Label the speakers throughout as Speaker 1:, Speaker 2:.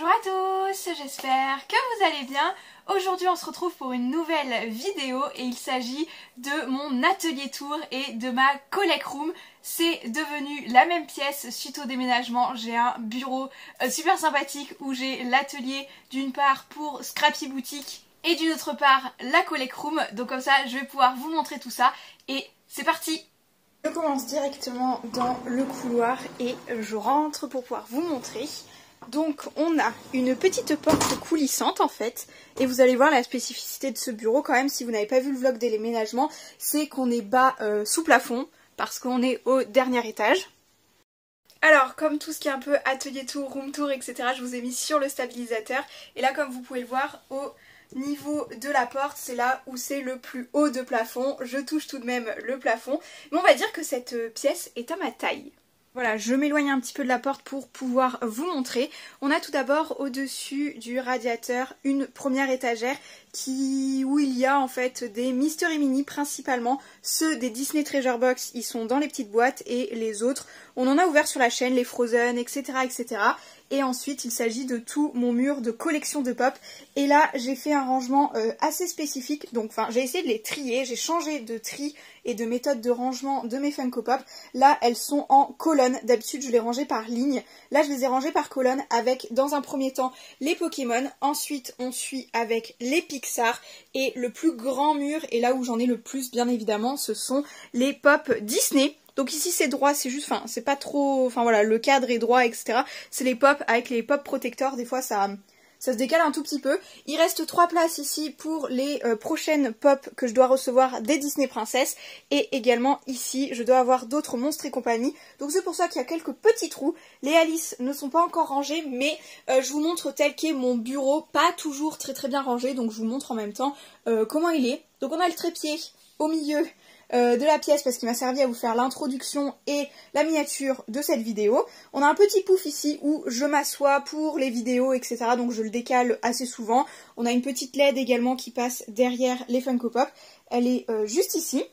Speaker 1: Bonjour à tous, j'espère que vous allez bien. Aujourd'hui on se retrouve pour une nouvelle vidéo et il s'agit de mon atelier tour et de ma collect room. C'est devenu la même pièce suite au déménagement. J'ai un bureau super sympathique où j'ai l'atelier d'une part pour Scrappy Boutique et d'une autre part la collect room. Donc comme ça je vais pouvoir vous montrer tout ça et c'est parti! Je commence directement dans le couloir et je rentre pour pouvoir vous montrer. Donc on a une petite porte coulissante en fait, et vous allez voir la spécificité de ce bureau quand même si vous n'avez pas vu le vlog des déménagements, c'est qu'on est bas sous plafond parce qu'on est au dernier étage. Alors comme tout ce qui est un peu atelier tour, room tour, etc. je vous ai mis sur le stabilisateur et là comme vous pouvez le voir au niveau de la porte c'est là où c'est le plus haut de plafond, je touche tout de même le plafond, mais on va dire que cette pièce est à ma taille. Voilà, je m'éloigne un petit peu de la porte pour pouvoir vous montrer. On a tout d'abord au-dessus du radiateur une première étagère où il y a en fait des Mystery Mini principalement. Ceux des Disney Treasure Box, ils sont dans les petites boîtes et les autres, on en a ouvert sur la chaîne, les Frozen, etc. etc. Et ensuite il s'agit de tout mon mur de collection de pop. Et là j'ai fait un rangement assez spécifique, donc enfin j'ai essayé de les trier, j'ai changé de tri et de méthode de rangement de mes Funko Pop. Là elles sont en colonne, d'habitude je les rangeais par ligne, là je les ai rangées par colonne avec dans un premier temps les Pokémon, ensuite on suit avec les Pixar et le plus grand mur et là où j'en ai le plus bien évidemment ce sont les Pop Disney. Donc ici c'est droit, c'est juste, enfin c'est pas trop, enfin voilà le cadre est droit etc. C'est les Pop avec les Pop protecteurs, des fois ça se décale un tout petit peu. Il reste 3 places ici pour les prochaines pop que je dois recevoir des Disney Princess. Et également ici, je dois avoir d'autres monstres et compagnie. Donc c'est pour ça qu'il y a quelques petits trous. Les Alice ne sont pas encore rangés, mais je vous montre tel qu'est mon bureau. Pas toujours très bien rangé, donc je vous montre en même temps comment il est. Donc on a le trépied au milieu de la pièce parce qu'il m'a servi à vous faire l'introduction et la miniature de cette vidéo. On a un petit pouf ici où je m'assois pour les vidéos etc. donc je le décale assez souvent. On a une petite LED également qui passe derrière les Funko Pop. Elle est juste ici.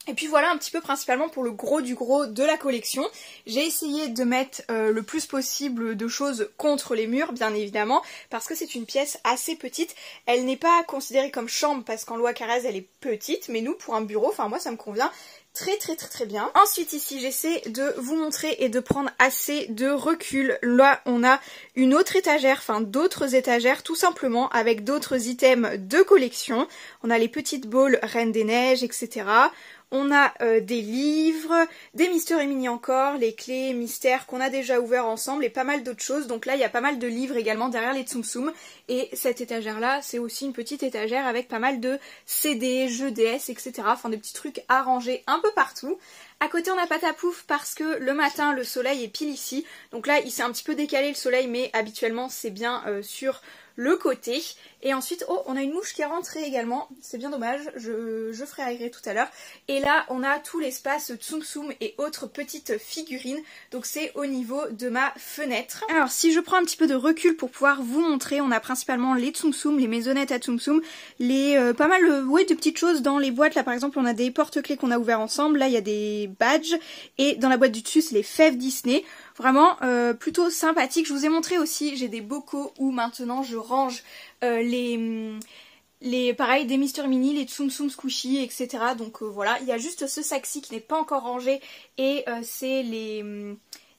Speaker 1: Et puis voilà un petit peu principalement pour le gros du gros de la collection. J'ai essayé de mettre le plus possible de choses contre les murs bien évidemment parce que c'est une pièce assez petite. Elle n'est pas considérée comme chambre parce qu'en loi Carrez elle est petite, mais nous pour un bureau, enfin moi ça me convient très bien. Ensuite ici j'essaie de vous montrer et de prendre assez de recul. Là on a une autre étagère, enfin d'autres étagères tout simplement avec d'autres items de collection. On a les petites balles Reine des Neiges etc. On a des livres, des Mystery Mini encore, les clés mystères qu'on a déjà ouverts ensemble et pas mal d'autres choses. Donc là il y a pas mal de livres également derrière les Tsum Tsum. Et cette étagère là c'est aussi une petite étagère avec pas mal de CD, jeux DS etc. Enfin des petits trucs à ranger un peu partout. À côté on a Patapouf parce que le matin le soleil est pile ici. Donc là il s'est un petit peu décalé le soleil mais habituellement c'est bien sur le côté. Et ensuite, oh, on a une mouche qui est rentrée également, c'est bien dommage, je ferai aérer tout à l'heure. Et là, on a tout l'espace Tsum Tsum et autres petites figurines, donc c'est au niveau de ma fenêtre. Alors, si je prends un petit peu de recul pour pouvoir vous montrer, on a principalement les Tsum Tsum, les maisonnettes à Tsum Tsum, pas mal de petites choses dans les boîtes. Là, par exemple, on a des porte-clés qu'on a ouverts ensemble, là, il y a des badges, et dans la boîte du dessus, c'est les fèves Disney. Vraiment plutôt sympathique. Je vous ai montré aussi, j'ai des bocaux où maintenant je range pareil, des Mystery Mini, les Tsum Tsum Squishy, etc. Donc voilà, il y a juste ce sac-ci qui n'est pas encore rangé et c'est les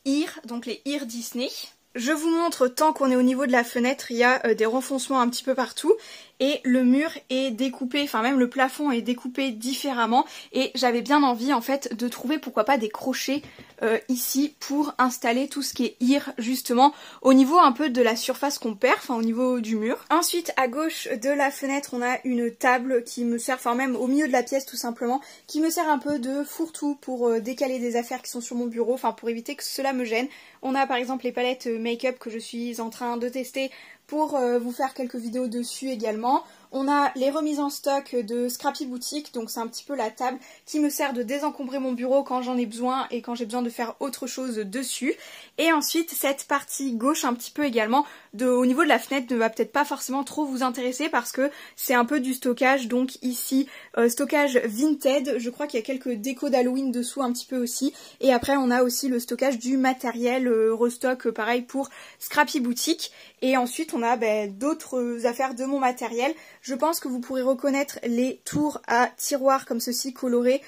Speaker 1: Ear, donc les Ear Disney. Je vous montre, tant qu'on est au niveau de la fenêtre, il y a des renfoncements un petit peu partout et le mur est découpé, enfin même le plafond est découpé différemment et j'avais bien envie en fait de trouver pourquoi pas des crochets ici pour installer tout ce qui est ear justement au niveau un peu de la surface qu'on perd, enfin au niveau du mur. Ensuite à gauche de la fenêtre on a une table qui me sert, enfin même au milieu de la pièce tout simplement, qui me sert un peu de fourre-tout pour décaler des affaires qui sont sur mon bureau, enfin pour éviter que cela me gêne. On a par exemple les palettes make-up que je suis en train de tester pour vous faire quelques vidéos dessus également.
Speaker 2: on a les remises en stock de Scrappy Boutique, donc c'est un petit peu la table qui me sert de désencombrer mon bureau quand j'en ai besoin et quand j'ai besoin de faire autre chose dessus. Et ensuite cette partie gauche un petit peu également au niveau de la fenêtre ne va peut-être pas forcément trop vous intéresser parce que c'est un peu du stockage, donc ici stockage Vinted, je crois qu'il y a quelques décos d'Halloween dessous un petit peu aussi, et après on a aussi le stockage du matériel restock pareil pour Scrappy Boutique. Et ensuite on a d'autres affaires de mon matériel. Je pense que vous pourrez reconnaître les tours à tiroirs comme ceci colorés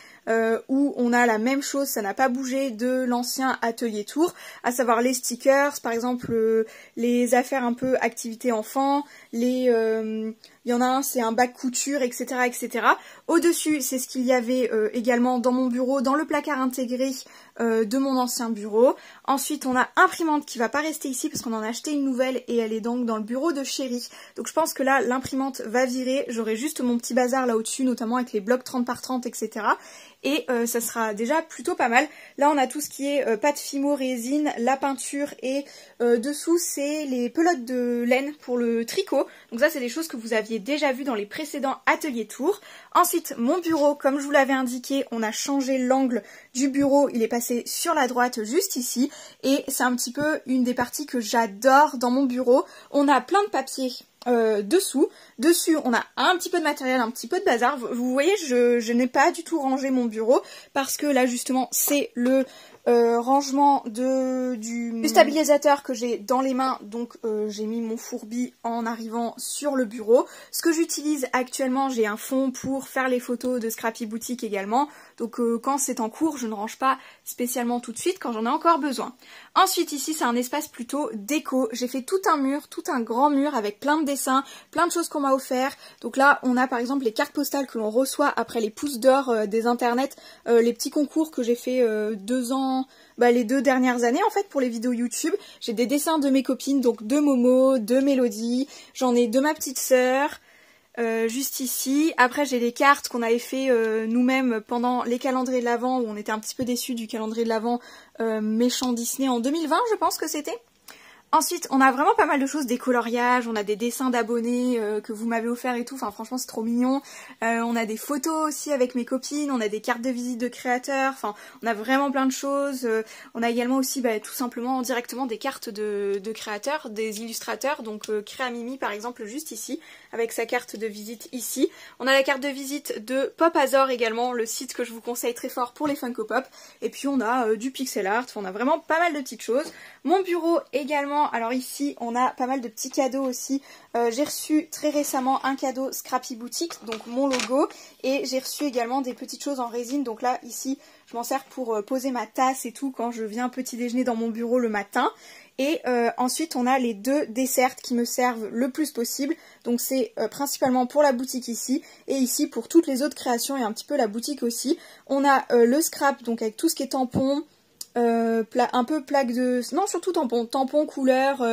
Speaker 2: où on a la même chose, ça n'a pas bougé de l'ancien atelier tour, à savoir les stickers, par exemple les affaires un peu activités enfants, il y en a un c'est un bac couture, etc. etc. Au-dessus c'est ce qu'il y avait également dans mon bureau, dans le placard intégré de mon ancien bureau. Ensuite on a imprimante qui va pas rester ici parce qu'on en a acheté une nouvelle et elle est donc dans le bureau de Chérie. Donc je pense que là l'imprimante va virer, j'aurai juste mon petit bazar là au-dessus, notamment avec les blocs 30 par 30, etc. Et ça sera déjà plutôt pas mal. Là on a tout ce qui est pâte fimo, résine, la peinture et dessous c'est les pelotes de laine pour le tricot. Donc ça c'est des choses que vous aviez déjà vues dans les précédents ateliers tour. Ensuite mon bureau, comme je vous l'avais indiqué, on a changé l'angle du bureau, il est passé sur la droite juste ici. Et c'est un petit peu une des parties que j'adore dans mon bureau. On a plein de papiers dessous. Dessus on a un petit peu de matériel, un petit peu de bazar. Vous voyez je n'ai pas du tout rangé mon bureau parce que là justement c'est le rangement du stabilisateur que j'ai dans les mains, donc j'ai mis mon fourbi en arrivant sur le bureau. Ce que j'utilise actuellement, j'ai un fond pour faire les photos de Scrappy Boutique également, donc quand c'est en cours je ne range pas spécialement tout de suite quand j'en ai encore besoin. Ensuite ici c'est un espace plutôt déco, j'ai fait tout un mur, tout un grand mur avec plein de dessins, plein de choses qu'on m'a offert. Donc là on a par exemple les cartes postales que l'on reçoit après les pouces d'or des internets, les petits concours que j'ai fait 2 ans, les 2 dernières années en fait pour les vidéos YouTube. J'ai des dessins de mes copines, donc de Momo, de Mélodie, j'en ai de ma petite sœur, juste ici. Après j'ai les cartes qu'on avait fait nous-mêmes pendant les calendriers de l'Avent où on était un petit peu déçus du calendrier de l'Avent méchant Disney en 2020 je pense que c'était. Ensuite, on a vraiment pas mal de choses, des coloriages, on a des dessins d'abonnés que vous m'avez offert et tout, enfin franchement c'est trop mignon. On a des photos aussi avec mes copines, on a des cartes de visite de créateurs, enfin on a vraiment plein de choses. On a également aussi tout simplement directement des cartes de créateurs, des illustrateurs, donc Créamimi par exemple juste ici, avec sa carte de visite ici. On a la carte de visite de Pop Azor également, le site que je vous conseille très fort pour les Funko Pop. Et puis on a du pixel art, on a vraiment pas mal de petites choses. Mon bureau également. Alors ici on a pas mal de petits cadeaux aussi. J'ai reçu très récemment un cadeau Scrappy Boutique, donc mon logo, et j'ai reçu également des petites choses en résine. Donc là ici je m'en sers pour poser ma tasse et tout quand je viens petit déjeuner dans mon bureau le matin. Et ensuite on a les 2 desserts qui me servent le plus possible. Donc c'est principalement pour la boutique ici, et ici pour toutes les autres créations et un petit peu la boutique aussi. On a le scrap, donc avec tout ce qui est tampon, un peu plaque de... non surtout tampons, couleurs,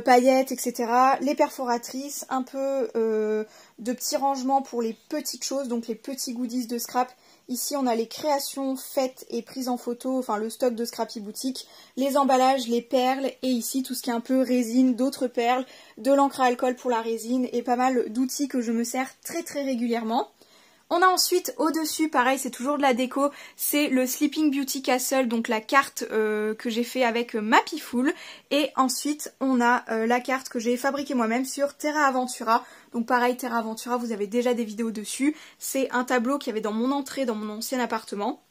Speaker 2: paillettes, etc. Les perforatrices, un peu de petits rangements pour les petites choses, donc les petits goodies de scrap. Ici on a les créations faites et prises en photo, enfin le stock de Scrappy Boutique, les emballages, les perles, et ici tout ce qui est un peu résine, d'autres perles, de l'encre à alcool pour la résine, et pas mal d'outils que je me sers très très régulièrement. On a ensuite au-dessus, pareil c'est toujours de la déco, c'est le Sleeping Beauty Castle, donc la carte que j'ai fait avec Mapiful. Et ensuite on a la carte que j'ai fabriquée moi-même sur Terra Aventura. Donc pareil, Terra Aventura, vous avez déjà des vidéos dessus. C'est un tableau qu'il y avait dans mon entrée, dans mon ancien appartement.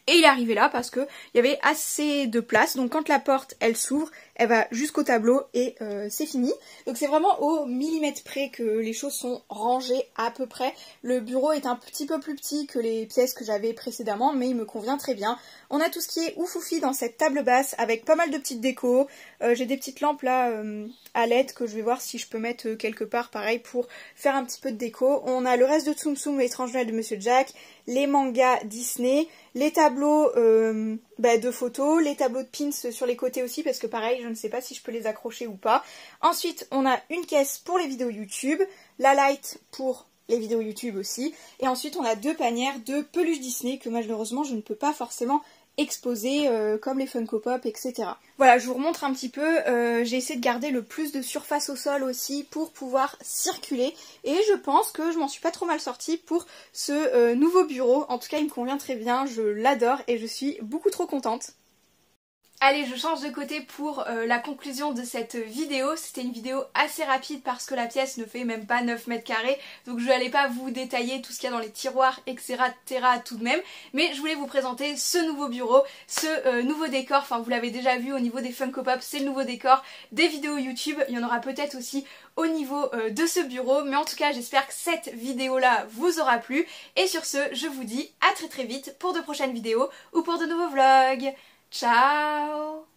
Speaker 2: Et il est arrivé là parce qu'il y avait assez de place, donc quand la porte elle s'ouvre, elle va jusqu'au tableau et c'est fini. Donc c'est vraiment au millimètre près que les choses sont rangées à peu près. Le bureau est un petit peu plus petit que les pièces que j'avais précédemment, mais il me convient très bien. On a tout ce qui est oufoufi dans cette table basse avec pas mal de petites décos. J'ai des petites lampes là à LED que je vais voir si je peux mettre quelque part pareil pour faire un petit peu de déco. On a le reste de Tsum Tsum, l'étrange Noël de Monsieur Jack, les mangas Disney, les tableaux de photos, les tableaux de pins sur les côtés aussi parce que pareil je ne sais pas si je peux les accrocher ou pas. Ensuite on a une caisse pour les vidéos YouTube, la light pour les vidéos YouTube aussi, et ensuite on a 2 panières de peluches Disney que malheureusement je ne peux pas forcément exposés comme les Funko Pop, etc. Voilà, je vous remontre un petit peu, j'ai essayé de garder le plus de surface au sol aussi pour pouvoir circuler et je pense que je m'en suis pas trop mal sortie pour ce nouveau bureau. En tout cas il me convient très bien, je l'adore et je suis beaucoup trop contente.
Speaker 1: Allez, je change de côté pour la conclusion de cette vidéo. C'était une vidéo assez rapide parce que la pièce ne fait même pas 9 mètres carrés. Donc je n'allais pas vous détailler tout ce qu'il y a dans les tiroirs, etc. tout de même. Mais je voulais vous présenter ce nouveau bureau, ce nouveau décor. Enfin, vous l'avez déjà vu au niveau des Funko Pop, c'est le nouveau décor des vidéos YouTube. Il y en aura peut-être aussi au niveau de ce bureau. Mais en tout cas, j'espère que cette vidéo-là vous aura plu. Et sur ce, je vous dis à très vite pour de prochaines vidéos ou pour de nouveaux vlogs. Ciao!